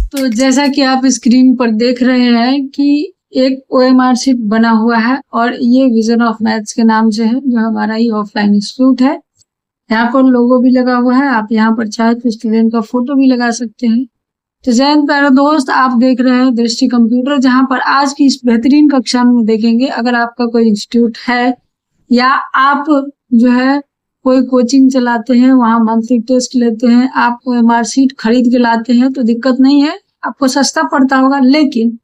तो जैसा कि आप स्क्रीन पर देख रहे हैं कि एक ओएमआर शीट बना हुआ है और ये विजन ऑफ मैथ्स के नाम से है, जो हमारा ही ऑफलाइन इंस्टीट्यूट है। यहाँ पर लोगो भी लगा हुआ है, आप यहाँ पर चाहे तो स्टूडेंट का फोटो भी लगा सकते हैं। तो जय हिंद प्यारे दोस्त, आप देख रहे हैं दृष्टि कंप्यूटर, जहाँ पर आज की इस बेहतरीन कक्षा में देखेंगे अगर आपका कोई इंस्टीट्यूट है या आप जो है कोई कोचिंग चलाते हैं, वहां मंथली टेस्ट लेते हैं, आप ओएमआर शीट खरीद के लाते हैं तो दिक्कत नहीं है, आपको सस्ता पड़ता होगा। लेकिन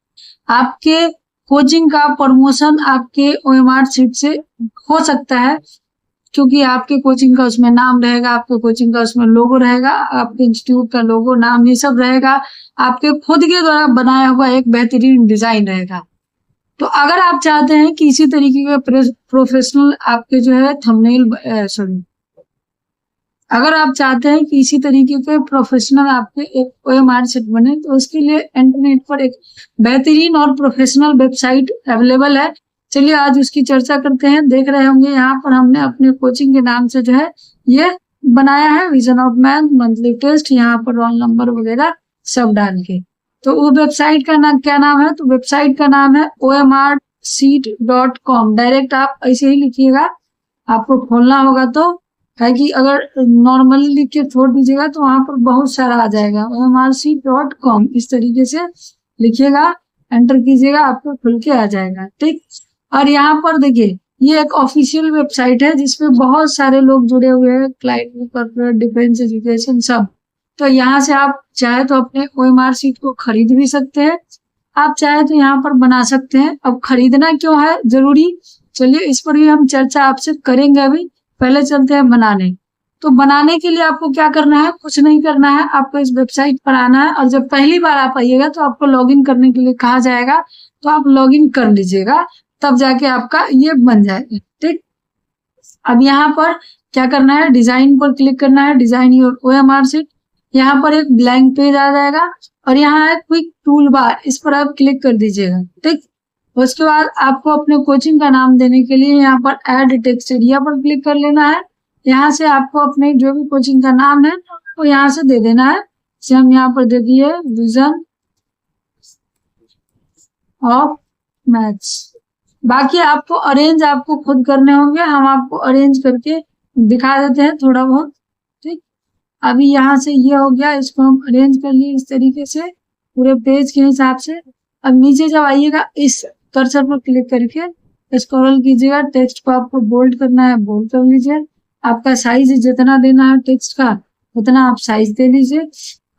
आपके कोचिंग का प्रमोशन आपके ओएमआर शीट से हो सकता है, क्योंकि आपके कोचिंग का उसमें नाम रहेगा, आपके कोचिंग का उसमें लोगो रहेगा, आपके इंस्टीट्यूट का लोगो, नाम, ये सब रहेगा, आपके खुद के द्वारा बनाया हुआ एक बेहतरीन डिजाइन रहेगा। तो अगर आप चाहते हैं कि इसी तरीके के प्रोफेशनल आपके जो है थंबनेल अगर आप चाहते हैं कि इसी तरीके के प्रोफेशनल आपके एक ओएमआर शीट बने, तो उसके लिए इंटरनेट पर एक बेहतरीन और प्रोफेशनल वेबसाइट अवेलेबल है। चलिए आज उसकी चर्चा करते हैं। देख रहे होंगे यहाँ पर हमने अपने कोचिंग के नाम से जो है ये बनाया है, vision of math monthly test, यहाँ पर रोल नंबर वगैरह सब डाल के। तो वो वेबसाइट का नाम क्या नाम है? तो वेबसाइट का नाम है omrsheet.com। डायरेक्ट आप ऐसे ही लिखिएगा, आपको खोलना होगा तो है कि अगर नॉर्मली लिख के छोड़ दीजिएगा तो वहां पर बहुत सारा आ जाएगा। omrsheet.com इस तरीके से लिखिएगा, एंटर कीजिएगा, आपको खुल के आ जाएगा। ठीक, और यहाँ पर देखिए ये एक ऑफिशियल वेबसाइट है जिसमें बहुत सारे लोग जुड़े हुए हैं, क्लाइंट, डिफेंस एजुकेशन सब। तो यहाँ से आप चाहे तो अपने ओएमआर शीट को खरीद भी सकते हैं, आप चाहे तो यहाँ पर बना सकते हैं। अब खरीदना क्यों है जरूरी, चलिए इस पर भी हम चर्चा आपसे करेंगे। अभी पहले चलते हैं बनाने। तो बनाने के लिए आपको क्या करना है? कुछ नहीं करना है, आपको इस वेबसाइट पर आना है और जब पहली बार आप आइएगा तो आपको लॉगिन करने के लिए कहा जाएगा, तो आप लॉगिन कर लीजिएगा, तब जाके आपका ये बन जाएगा। ठीक, अब यहाँ पर क्या करना है? डिजाइन पर क्लिक करना है, डिजाइन योर ओएमआर शीट। यहाँ पर एक ब्लैंक पेज आ जाएगा और यहाँ है क्विक टूल बार, इस पर आप क्लिक कर दीजिएगा। ठीक, उसके बाद आपको अपने कोचिंग का नाम देने के लिए यहाँ पर ऐड टेक्स्ट एरिया पर क्लिक कर लेना है। यहाँ से आपको अपने जो भी कोचिंग का नाम है वो यहाँ से दे देना है। जैसे हम यहाँ पर दे दिए विजन ऑफ मैथ्स। बाकी आपको अरेंज आपको खुद करने होंगे, हम आपको अरेंज करके दिखा देते हैं थोड़ा बहुत। ठीक, अभी यहाँ से ये हो गया, इसको हम अरेंज कर लिए इस तरीके से पूरे पेज के हिसाब से। अब नीचे जब आइएगा इस कर्सर पर क्लिक करके स्क्रॉल कीजिएगा, टेक्स्ट को आपको बोल्ड करना है, बोल्ड कर लीजिए। आपका साइज जितना देना है टेक्स्ट का उतना आप साइज दे लीजिए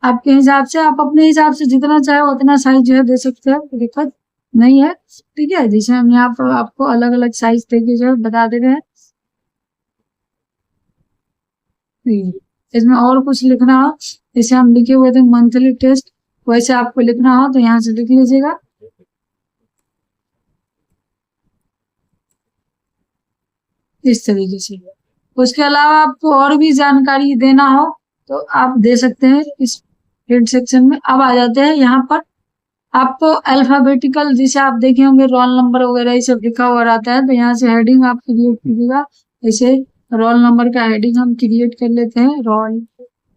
आपके हिसाब से। आप अपने हिसाब से जितना चाहे उतना साइज जो है दे सकते हैं, कोई दिक्कत नहीं है। ठीक है, जैसे हम यहाँ पर आपको अलग अलग साइज देके जो है बता दे रहे हैं। इसमें और कुछ लिखना हो, जैसे हम लिखे हुए थे मंथली टेस्ट, वैसे आपको लिखना हो तो यहाँ से लिख लीजिएगा। इस तरीके से। उसके अलावा आपको और भी जानकारी देना हो तो आप दे सकते हैं इस हेड सेक्शन में। अब आ जाते हैं यहाँ पर आपको अल्फाबेटिकल, जैसे आप देखे होंगे रोल नंबर वगैरह ये सब लिखा हुआ रहता है, तो यहाँ से हेडिंग आप क्रिएट कीजिएगा। जैसे रोल नंबर का हेडिंग हम क्रिएट कर लेते हैं, रोल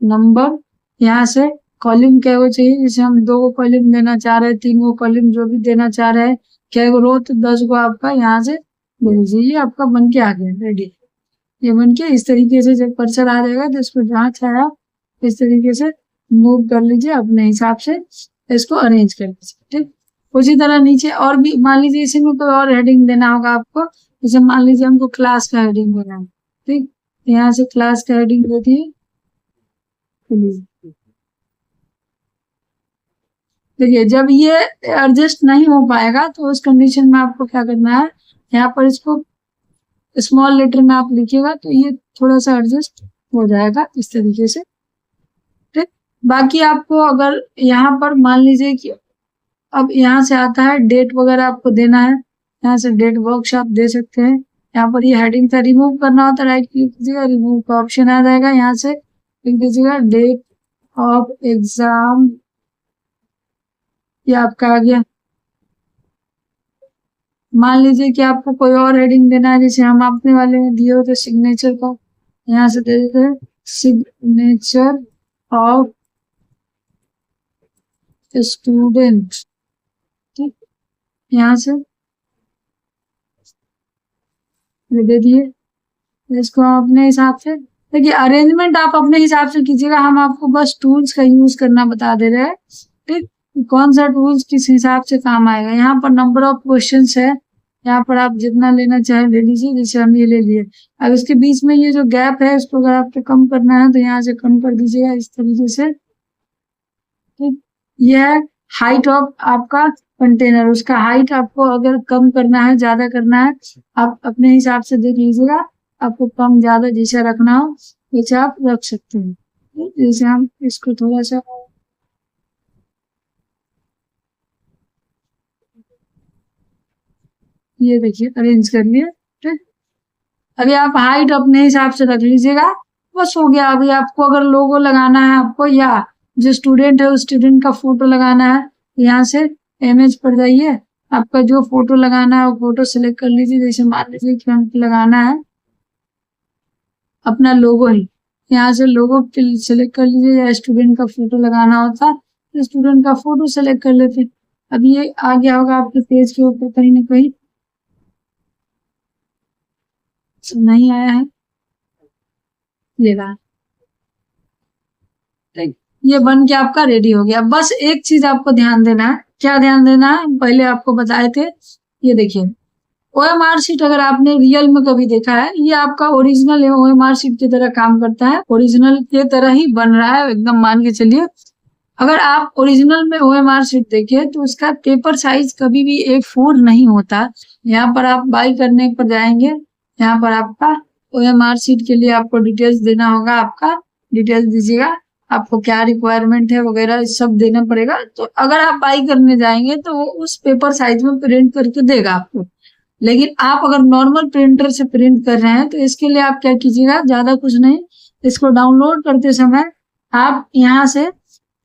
नंबर। यहाँ से कॉलम क्या वो चाहिए, जैसे हम 2 कॉलम देना चाह रहे हैं, 3 कॉलम जो भी देना चाह रहे हैं, क्या रो तो 10 को आपका यहाँ से दे दीजिए। ये आपका बन के आ गया रेडी। ये बन के इस तरीके से जब कर्सर आ जाएगा तो इसको जहाँ चाहे इस तरीके से मूव कर लीजिए, अपने हिसाब से इसको अरेंज कर लीजिए। ठीक, उसी तरह नीचे और भी मान लीजिए इसी में कोई और हेडिंग देना होगा आपको, जैसे मान लीजिए हमको क्लास का हेडिंग देना है। ठीक, यहाँ से क्लास का हेडिंग दे दिए। देखिए जब ये एडजस्ट नहीं हो पाएगा तो उस कंडीशन में आपको क्या करना है, यहाँ पर इसको स्मॉल लेटर में आप लिखिएगा तो ये थोड़ा सा एडजस्ट हो जाएगा इस तरीके से। ठीक, बाकी आपको अगर यहाँ पर मान लीजिए कि अब यहाँ से आता है डेट वगैरह आपको देना है, यहाँ से डेट बॉक्स आप दे सकते हैं। यहाँ पर ये हेडिंग था रिमूव करना होता है, राइट क्लिक कीजिएगा, रिमूव का ऑप्शन आ जाएगा, यहाँ से लिख दीजिएगा डेट ऑफ एग्जाम, ये आपका आ गया। मान लीजिए कि आपको कोई और हेडिंग देना है, जैसे हम अपने वाले में दिए होते सिग्नेचर का, यहाँ से दे देते हैं सिग्नेचर ऑफ स्टूडेंट, ठीक, यहाँ से ये दे दिए। इसको आप अपने हिसाब से देखिए, अरेंजमेंट आप अपने हिसाब से कीजिएगा, हम आपको बस टूल्स का यूज करना बता दे रहे हैं, ठीक, कौन सा टूल्स किस हिसाब से काम आएगा। यहाँ पर नंबर ऑफ क्वेश्चंस है, यहाँ पर आप जितना लेना चाहे ले लीजिए, जैसे हम ये ले लिए। अब इसके बीच में ये जो गैप है इसको अगर आपको कम करना है तो यहाँ से कम कर दीजिएगा इस तरीके से, ठीक। यह है हाइट ऑफ आपका कंटेनर, उसका हाइट आपको अगर कम करना है ज्यादा करना है आप अपने हिसाब से देख लीजिएगा, आपको कम ज्यादा जैसा रखना हो वैसे आप रख सकते हैं। जैसे हम इसको थोड़ा सा ये देखिए अरेंज कर लिए, ठीक। अभी आप हाइट अपने हिसाब से रख लीजिएगा, बस हो गया। अभी आपको अगर लोगो लगाना है आपको, या जो स्टूडेंट है उस स्टूडेंट का फोटो लगाना है, यहाँ से इमेज पर जाइए, आपका जो फोटो लगाना है वो फोटो सिलेक्ट कर लीजिए। जैसे मान लीजिए कि हमको लगाना है अपना लोगो ही, यहाँ से लोगो सिलेक्ट कर लीजिए, या स्टूडेंट का फोटो लगाना होता तो स्टूडेंट का फोटो सिलेक्ट कर लेते। अब ये आ गया होगा आपके पेज के ऊपर कहीं ना कहीं, नहीं आया है, ये रहा, ये बन के आपका रेडी हो गया। बस एक चीज आपको ध्यान देना है, क्या ध्यान देना है, पहले आपको बताए थे, ये देखिए ओएमआर शीट अगर आपने रियल में कभी देखा है, ये आपका ओरिजिनल ओएमआर शीट की तरह काम करता है, ओरिजिनल के तरह ही बन रहा है एकदम, मान के चलिए। अगर आप ओरिजिनल में ओएमआर शीट देखिए तो उसका पेपर साइज कभी भी A4 नहीं होता। यहाँ पर आप बाई करने पर जाएंगे, यहाँ पर आपका ओएमआर शीट के लिए आपको डिटेल्स देना होगा, आपका डिटेल्स दीजिएगा, आपको क्या रिक्वायरमेंट है वगैरह सब देना पड़ेगा। तो अगर आप बाई करने जाएंगे तो वो उस पेपर साइज में प्रिंट करके देगा आपको। लेकिन आप अगर नॉर्मल प्रिंटर से प्रिंट कर रहे हैं तो इसके लिए आप क्या कीजिएगा, ज्यादा कुछ नहीं, इसको डाउनलोड करते समय आप यहाँ से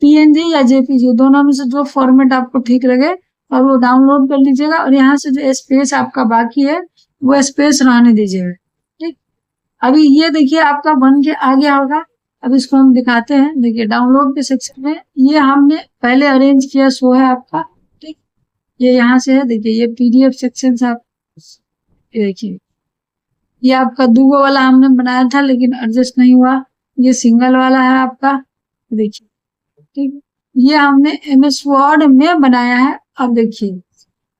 PNG या JPG दोनों में से जो फॉर्मेट आपको ठीक लगे और वो डाउनलोड कर लीजिएगा, और यहाँ से जो स्पेस आपका बाकी है वो स्पेस रहने दीजिएगा, ठीक। अभी ये देखिए आपका बन के आ गया होगा। अब इसको हम दिखाते हैं, देखिए डाउनलोड के सेक्शन में ये हमने पहले अरेंज किया सो है आपका, ठीक। ये यहाँ से है, देखिए ये PDF सेक्शन आप ये देखिए, ये आपका दूगो वाला हमने बनाया था लेकिन एडजस्ट नहीं हुआ, ये सिंगल वाला है आपका, देखिए, ठीक। ये हमने MS वर्ड में बनाया है। अब देखिए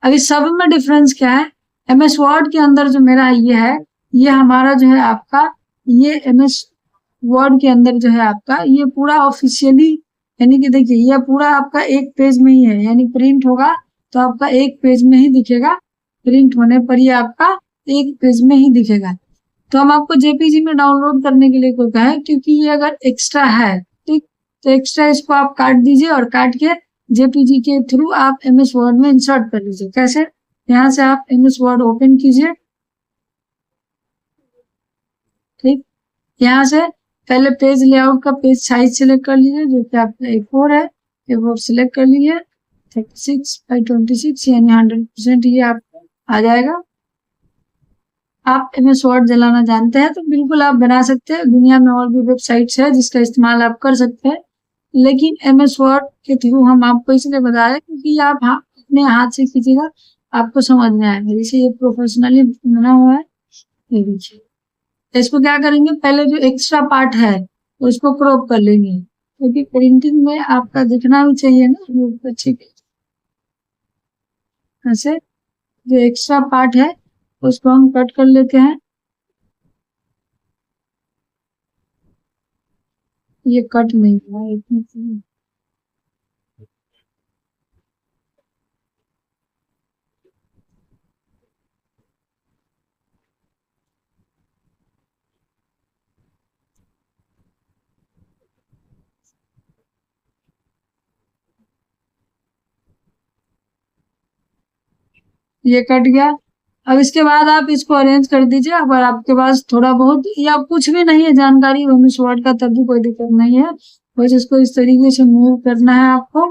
अभी सब में डिफरेंस क्या है, MS वर्ड के अंदर जो मेरा ये है, ये हमारा जो है आपका, ये MS वर्ड के अंदर जो है आपका ये पूरा ऑफिशियली, यानी कि देखिए ये पूरा आपका एक पेज में ही है, यानी प्रिंट होगा तो आपका एक पेज में ही दिखेगा, प्रिंट होने पर ही आपका एक पेज में ही दिखेगा। तो हम आपको JPG में डाउनलोड करने के लिए को कहा है, क्योंकि ये अगर एक्स्ट्रा है, ठीक, तो एक्स्ट्रा इसको आप काट दीजिए और काट के JPG के थ्रू आप MS वर्ड में इंसर्ट कर लीजिए। कैसे, यहाँ से आप MS वर्ड ओपन कीजिए, ठीक। यहाँ से पहले पेज लेआउट का पेज साइज सिलेक्ट कर लीजिए, जो कि आपका A4 है, A4 सिलेक्ट कर लीजिए, 36x26 यानी 100% ये आपको आ जाएगा। आप MS वर्ड चलाना जानते हैं तो बिल्कुल आप बना सकते हैं, दुनिया में और भी वेबसाइट्स है जिसका इस्तेमाल आप कर सकते हैं, लेकिन MS वर्ड के थ्रू हम आपको इसलिए बता रहे क्योंकि आप अपने हाथ से कीजिएगा, आपको समझ में आएगा। जैसे ये प्रोफेशनली बना हुआ है, ये देखिए। इसको क्या करेंगे, पहले जो एक्स्ट्रा पार्ट है उसको क्रॉप कर लेंगे, क्योंकि प्रिंटिंग में आपका दिखना भी चाहिए ना वो अच्छी। ऐसे जो एक्स्ट्रा पार्ट है उसको हम कट कर लेते हैं, ये कट नहीं हुआ इतनी, ये कट गया। अब इसके बाद आप इसको अरेंज कर दीजिए। अगर आपके पास थोड़ा बहुत या कुछ भी नहीं है जानकारी MS वर्ड का तब भी कोई दिक्कत नहीं है, बस इसको इस तरीके से मूव करना है आपको,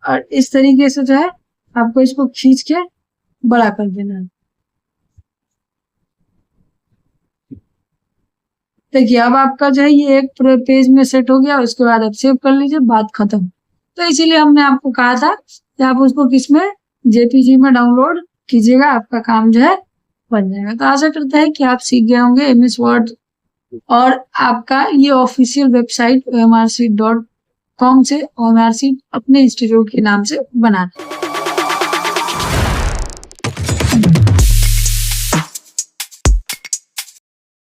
और इस तरीके से जो है आपको इसको खींच के बड़ा कर देना है। देखिए अब आपका जो है ये एक पेज में सेट हो गया, उसके बाद आप सेव कर लीजिए, बात खत्म। तो इसीलिए हमने आपको कहा था कि आप उसको किसमें, जेपीजी में डाउनलोड कीजिएगा, आपका काम जो है बन जाएगा। तो आशा करते हैं कि आप सीख गए होंगे एमएस वर्ड, और आपका ये ऑफिशियल वेबसाइट omrc.com से omrc अपने इंस्टीट्यूट के नाम से बनाना।